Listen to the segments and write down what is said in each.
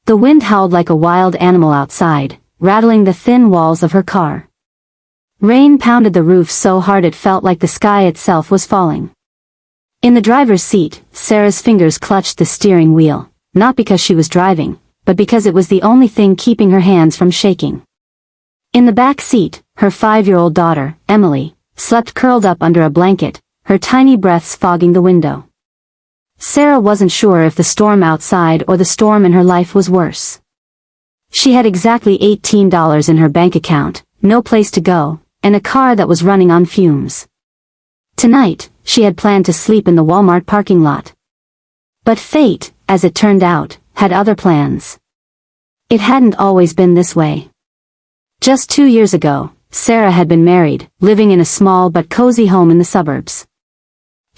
The wind howled like a wild animal outside, rattling the thin walls of her car. Rain pounded the roof so hard it felt like the sky itself was falling. In the driver's seat, Sarah's fingers clutched the steering wheel, not because she was driving, but because it was the only thing keeping her hands from shaking. In the back seat, her 5-year-old daughter, Emily, slept curled up under a blanket, her tiny breaths fogging the window. Sarah wasn't sure if the storm outside or the storm in her life was worse. She had exactly $18 in her bank account, no place to go, and a car that was running on fumes. Tonight, she had planned to sleep in the Walmart parking lot. But fate, as it turned out, had other plans. It hadn't always been this way. Just 2 years ago, Sarah had been married, living in a small but cozy home in the suburbs.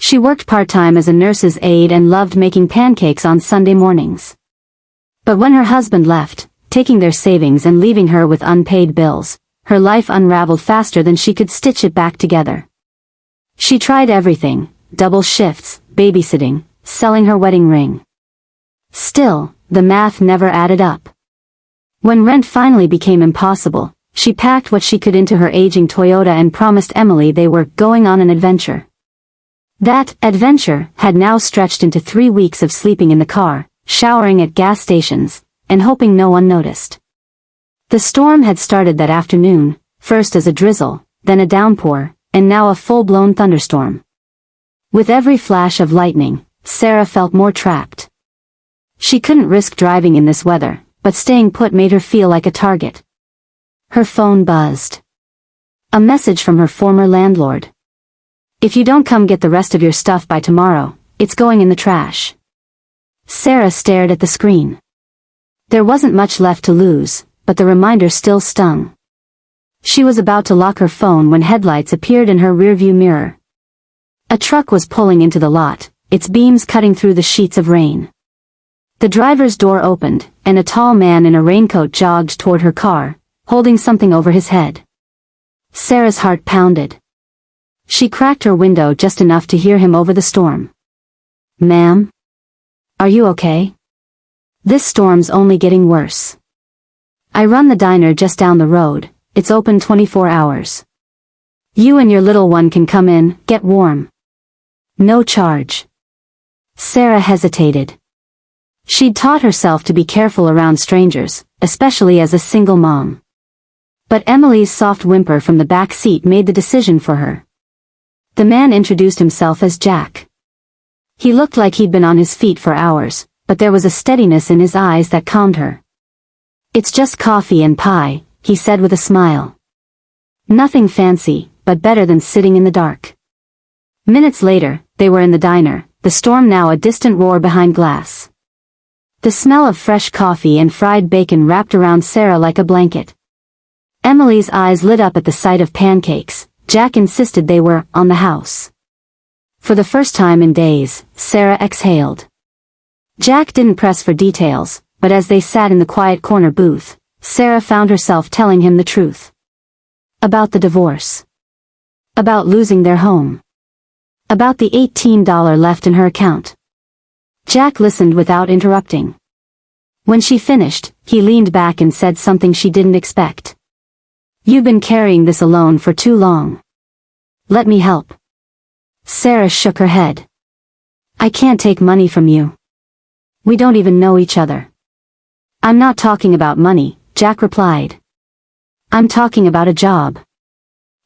She worked part-time as a nurse's aide and loved making pancakes on Sunday mornings. But when her husband left, taking their savings and leaving her with unpaid bills, her life unraveled faster than she could stitch it back together. She tried everything, double shifts, babysitting, selling her wedding ring. Still, the math never added up. When rent finally became impossible, she packed what she could into her aging Toyota and promised Emily they were going on an adventure. That adventure had now stretched into 3 weeks of sleeping in the car, showering at gas stations, and hoping no one noticed. The storm had started that afternoon, first as a drizzle, then a downpour, and now a full-blown thunderstorm. With every flash of lightning, Sarah felt more trapped. She couldn't risk driving in this weather, but staying put made her feel like a target. Her phone buzzed. A message from her former landlord. "If you don't come get the rest of your stuff by tomorrow, it's going in the trash." Sarah stared at the screen. There wasn't much left to lose, but the reminder still stung. She was about to lock her phone when headlights appeared in her rearview mirror. A truck was pulling into the lot, its beams cutting through the sheets of rain. The driver's door opened, and a tall man in a raincoat jogged toward her car, holding something over his head. Sarah's heart pounded. She cracked her window just enough to hear him over the storm. "Ma'am? Are you okay? This storm's only getting worse. I run the diner just down the road, it's open 24 hours. You and your little one can come in, get warm. No charge." Sarah hesitated. She'd taught herself to be careful around strangers, especially as a single mom. But Emily's soft whimper from the back seat made the decision for her. The man introduced himself as Jack. He looked like he'd been on his feet for hours, but there was a steadiness in his eyes that calmed her. "It's just coffee and pie," he said with a smile. Nothing fancy, but better than sitting in the dark. Minutes later, they were in the diner, the storm now a distant roar behind glass. The smell of fresh coffee and fried bacon wrapped around Sarah like a blanket. Emily's eyes lit up at the sight of pancakes. Jack insisted they were on the house. For the first time in days, Sarah exhaled. Jack didn't press for details, but as they sat in the quiet corner booth, Sarah found herself telling him the truth. About the divorce. About losing their home. About the $18 left in her account. Jack listened without interrupting. When she finished, he leaned back and said something she didn't expect. "You've been carrying this alone for too long. Let me help." Sarah shook her head. "I can't take money from you. We don't even know each other." "I'm not talking about money," Jack replied. "I'm talking about a job.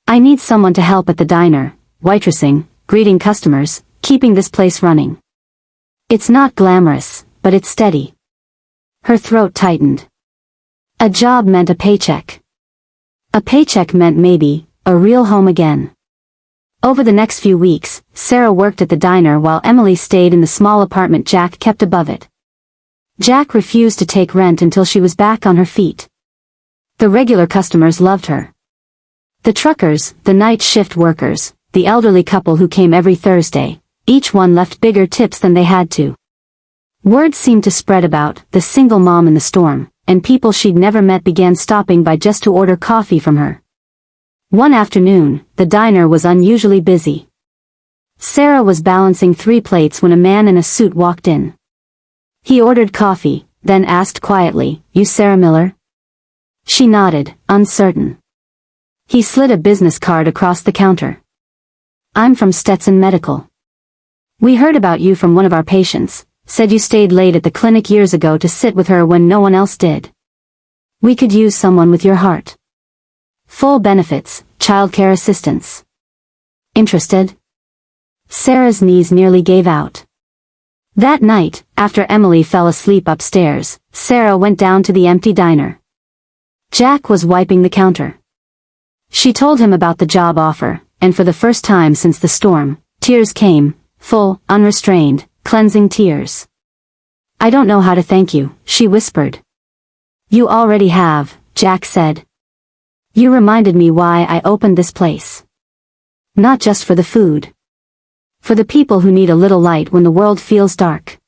I need someone to help at the diner, waitressing, greeting customers, keeping this place running. It's not glamorous, but it's steady." Her throat tightened. A job meant a paycheck. A paycheck meant maybe a real home again. Over the next few weeks, Sarah worked at the diner while Emily stayed in the small apartment Jack kept above it. Jack refused to take rent until she was back on her feet. The regular customers loved her. The truckers, the night shift workers, the elderly couple who came every Thursday, each one left bigger tips than they had to. Word seemed to spread about the single mom in the storm, and people she'd never met began stopping by just to order coffee from her. One afternoon, the diner was unusually busy. Sarah was balancing 3 plates when a man in a suit walked in. He ordered coffee, then asked quietly, "You Sarah Miller?" She nodded, uncertain. He slid a business card across the counter. "I'm from Stetson Medical. We heard about you from one of our patients, said you stayed late at the clinic years ago to sit with her when no one else did. We could use someone with your heart. Full benefits, childcare assistance. Interested?" Sarah's knees nearly gave out. That night, after Emily fell asleep upstairs, Sarah went down to the empty diner. Jack was wiping the counter. She told him about the job offer, and for the first time since the storm, tears came, full, unrestrained, cleansing tears. "I don't know how to thank you," she whispered. "You already have," Jack said. "You reminded me why I opened this place. Not just for the food. For the people who need a little light when the world feels dark."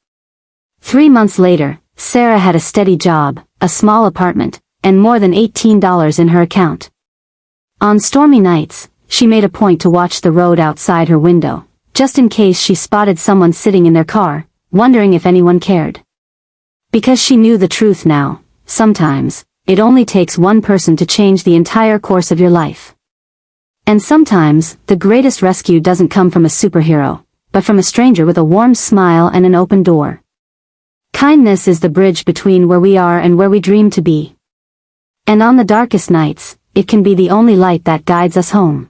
3 months later, Sarah had a steady job, a small apartment, and more than $18 in her account. On stormy nights, she made a point to watch the road outside her window, just in case she spotted someone sitting in their car, wondering if anyone cared. Because she knew the truth now, sometimes, it only takes one person to change the entire course of your life. And sometimes, the greatest rescue doesn't come from a superhero, but from a stranger with a warm smile and an open door. Kindness is the bridge between where we are and where we dream to be. And on the darkest nights, it can be the only light that guides us home.